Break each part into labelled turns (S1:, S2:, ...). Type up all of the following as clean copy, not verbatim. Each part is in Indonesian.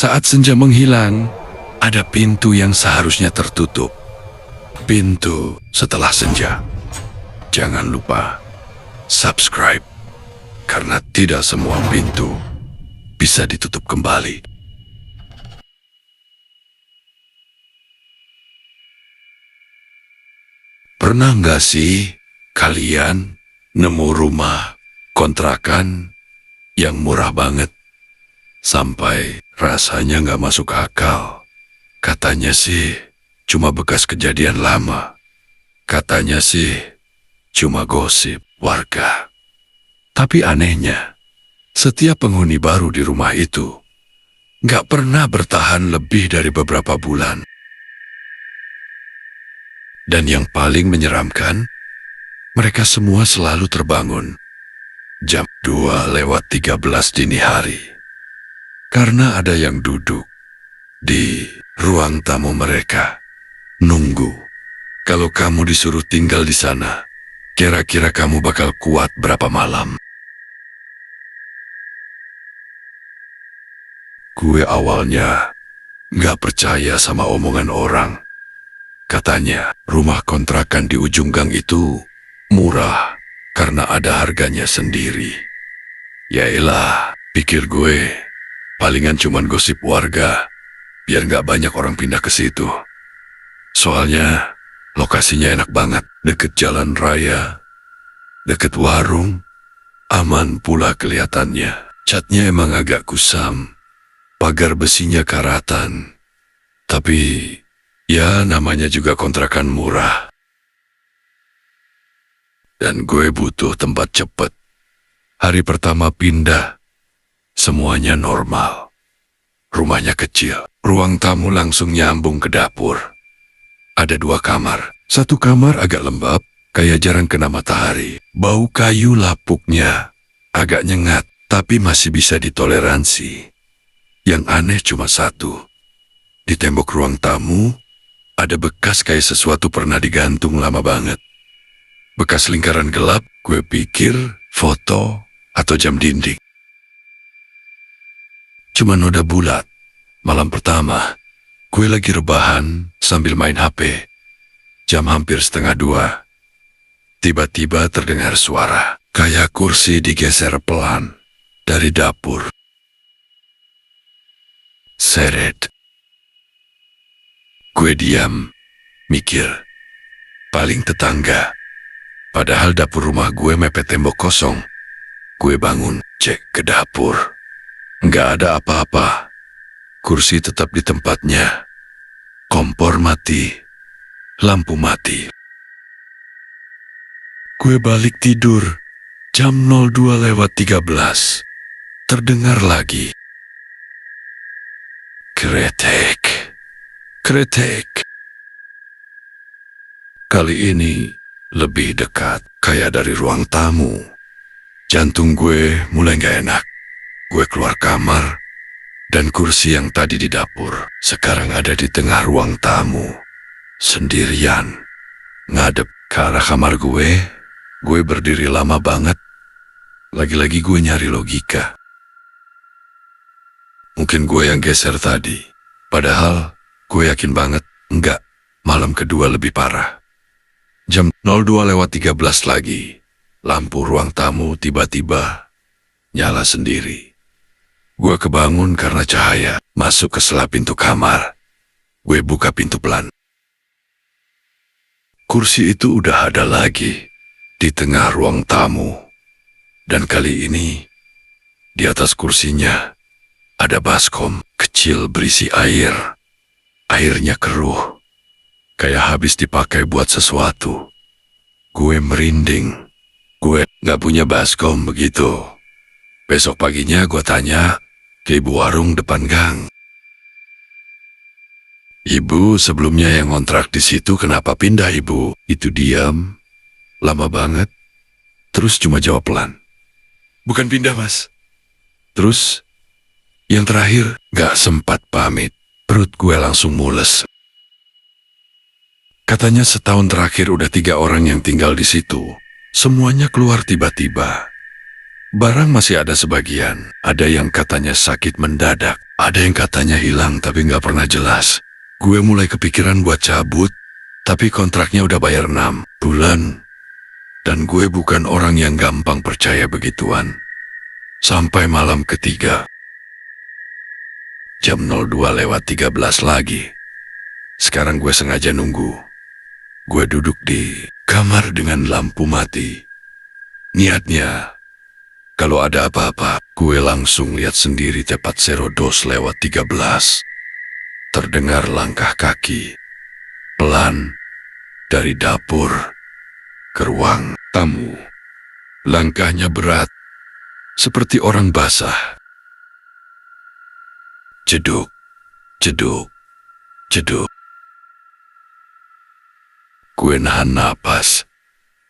S1: Saat senja menghilang, ada pintu yang seharusnya tertutup. Pintu setelah senja. Jangan lupa subscribe, karena tidak semua pintu bisa ditutup kembali. Pernah nggak sih kalian nemu rumah kontrakan yang murah banget? Sampai rasanya nggak masuk akal. Katanya sih cuma bekas kejadian lama. Katanya sih cuma gosip warga. Tapi anehnya, setiap penghuni baru di rumah itu nggak pernah bertahan lebih dari beberapa bulan. Dan yang paling menyeramkan, mereka semua selalu terbangun jam 2:13 dini hari. Karena ada yang duduk di ruang tamu mereka, nunggu. Kalau kamu disuruh tinggal di sana, kira-kira kamu bakal kuat berapa malam? Gue awalnya nggak percaya sama omongan orang. Katanya rumah kontrakan di ujung gang itu murah karena ada harganya sendiri. Yaelah, pikir gue. Palingan cuman gosip warga, biar nggak banyak orang pindah ke situ. Soalnya lokasinya enak banget, deket jalan raya, deket warung, aman pula kelihatannya. Catnya emang agak kusam, pagar besinya karatan. Tapi ya namanya juga kontrakan murah. Dan gue butuh tempat cepet. Hari pertama pindah, semuanya normal. Rumahnya kecil, ruang tamu langsung nyambung ke dapur. Ada 2 kamar, satu kamar agak lembab, kayak jarang kena matahari. Bau kayu lapuknya agak nyengat, tapi masih bisa ditoleransi. Yang aneh cuma satu, di tembok ruang tamu ada bekas kayak sesuatu pernah digantung lama banget. Bekas lingkaran gelap, gue pikir foto atau jam dinding. Cuma noda bulat. Malam pertama, gue lagi rebahan sambil main HP. Jam hampir 1:30. Tiba-tiba terdengar suara, kayak kursi digeser pelan dari dapur. Seret. Gue diam, mikir. Paling tetangga. Padahal dapur rumah gue mepet tembok kosong. Gue bangun, cek ke dapur. Nggak ada apa-apa. Kursi tetap di tempatnya. Kompor mati. Lampu mati. Gue balik tidur. Jam 02:13. Terdengar lagi. Kretek. Kretek. Kali ini lebih dekat, kayak dari ruang tamu. Jantung gue mulai nggak enak. Gue keluar kamar, dan kursi yang tadi di dapur sekarang ada di tengah ruang tamu. Sendirian, ngadep ke arah kamar gue. Gue berdiri lama banget. Lagi-lagi gue nyari logika. Mungkin gue yang geser tadi. Padahal gue yakin banget, enggak. Malam kedua lebih parah. Jam 02:13 lagi. Lampu ruang tamu tiba-tiba nyala sendiri. Gue kebangun karena cahaya masuk ke sela pintu kamar. Gue buka pintu pelan. Kursi itu udah ada lagi di tengah ruang tamu. Dan kali ini, di atas kursinya ada baskom kecil berisi air. Airnya keruh, kayak habis dipakai buat sesuatu. Gue merinding. Gue gak punya baskom begitu. Besok paginya gue tanya ke ibu warung depan gang. Ibu sebelumnya yang ngontrak di situ, kenapa pindah ibu? Itu diam, lama banget. Terus cuma jawab pelan. Bukan pindah mas. Terus, yang terakhir gak sempat pamit. Perut gue langsung mules. Katanya setahun terakhir udah 3 orang yang tinggal di situ. Semuanya keluar tiba-tiba. Barang masih ada sebagian. Ada yang katanya sakit mendadak. Ada yang katanya hilang tapi nggak pernah jelas. Gue mulai kepikiran buat cabut, tapi kontraknya udah bayar 6 bulan. Dan gue bukan orang yang gampang percaya begituan. Sampai malam ketiga. Jam 02:13 lagi. Sekarang gue sengaja nunggu. Gue duduk di kamar dengan lampu mati. Niatnya, kalau ada apa-apa, gue langsung lihat sendiri tepat 02:13. Terdengar langkah kaki. Pelan. Dari dapur ke ruang tamu. Langkahnya berat. Seperti orang basah. Jeduk. Jeduk. Jeduk. Gue nahan napas.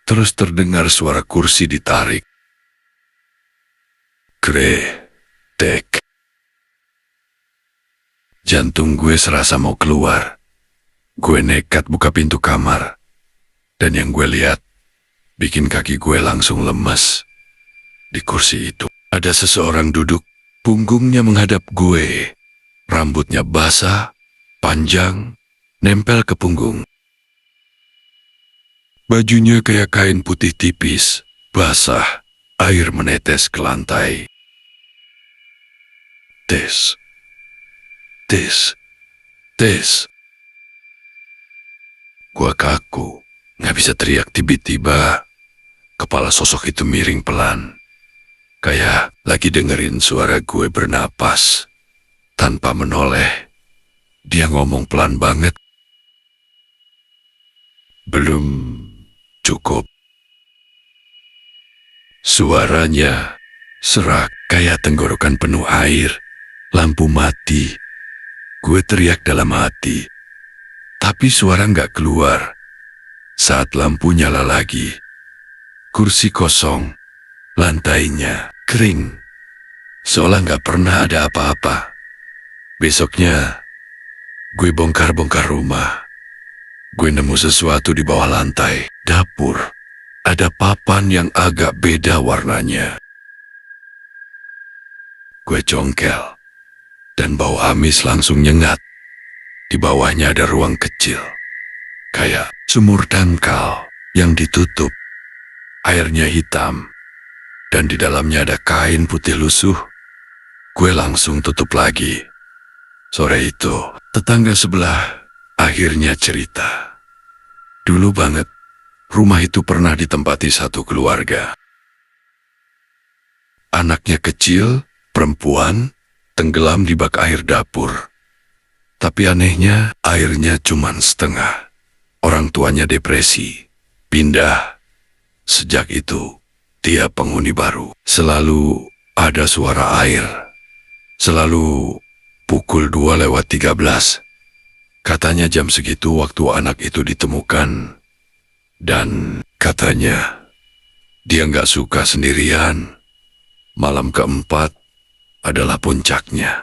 S1: Terus terdengar suara kursi ditarik. Tek. Jantung gue serasa mau keluar. Gue nekat buka pintu kamar. Dan yang gue lihat, bikin kaki gue langsung lemes. Di kursi itu, ada seseorang duduk, punggungnya menghadap gue. Rambutnya basah, panjang, nempel ke punggung. Bajunya kayak kain putih tipis, basah, air menetes ke lantai. Tes. Gua kaku, gak bisa teriak tiba-tiba. Kepala sosok itu miring pelan. Kayak lagi dengerin suara gue bernapas. Tanpa menoleh, dia ngomong pelan banget. Belum cukup. Suaranya serak kayak tenggorokan penuh air. Lampu mati. Gue teriak dalam hati. Tapi suara nggak keluar. Saat lampu nyala lagi, kursi kosong, lantainya kering. Seolah nggak pernah ada apa-apa. Besoknya, gue bongkar-bongkar rumah. Gue nemu sesuatu di bawah lantai, dapur. Ada papan yang agak beda warnanya. Gue congkel, dan bau amis langsung nyengat. Di bawahnya ada ruang kecil, kayak sumur dangkal yang ditutup. Airnya hitam, dan di dalamnya ada kain putih lusuh. Gue langsung tutup lagi. Sore itu, tetangga sebelah akhirnya cerita. Dulu banget, rumah itu pernah ditempati satu keluarga. Anaknya kecil, perempuan, tenggelam di bak air dapur. Tapi anehnya, airnya cuman setengah. Orang tuanya depresi, pindah. Sejak itu, tiap penghuni baru selalu ada suara air. Selalu pukul 2:13. Katanya jam segitu waktu anak itu ditemukan. Dan katanya, dia nggak suka sendirian. Malam keempat adalah puncaknya.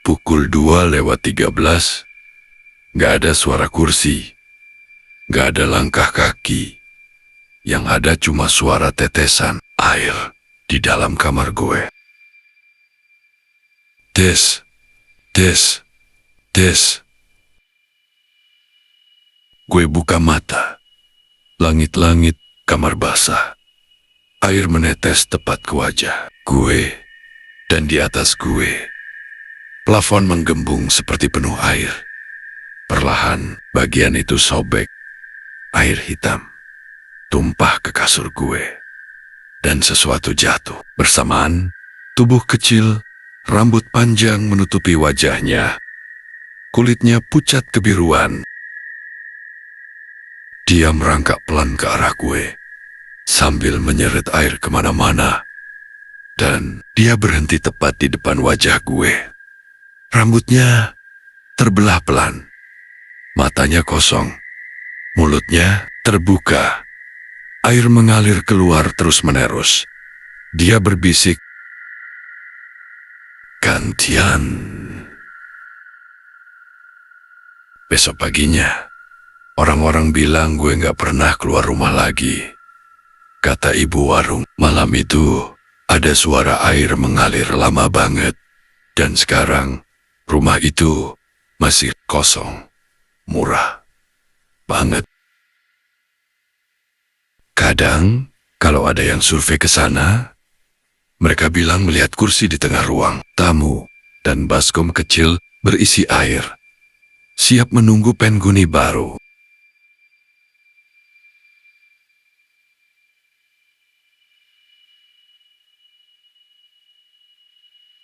S1: Pukul 2:13, nggak ada suara kursi. Nggak ada langkah kaki. Yang ada cuma suara tetesan air di dalam kamar gue. Des. Gue buka mata. Langit-langit, kamar basah. Air menetes tepat ke wajah gue. Dan di atas gue, plafon menggembung seperti penuh air. Perlahan, bagian itu sobek. Air hitam tumpah ke kasur gue. Dan sesuatu jatuh. Bersamaan, tubuh kecil, rambut panjang menutupi wajahnya. Kulitnya pucat kebiruan. Dia merangkak pelan ke arah gue, sambil menyeret air kemana-mana. Dan dia berhenti tepat di depan wajah gue. Rambutnya terbelah pelan. Matanya kosong. Mulutnya terbuka. Air mengalir keluar terus-menerus. Dia berbisik, "Gantian." Besok paginya, orang-orang bilang gue gak pernah keluar rumah lagi. kata ibu warung. Malam itu, ada suara air mengalir lama banget. Dan sekarang, rumah itu masih kosong. Murah banget. Kadang, kalau ada yang survei ke sana, mereka bilang melihat kursi di tengah ruang tamu dan baskom kecil berisi air, siap menunggu penghuni baru.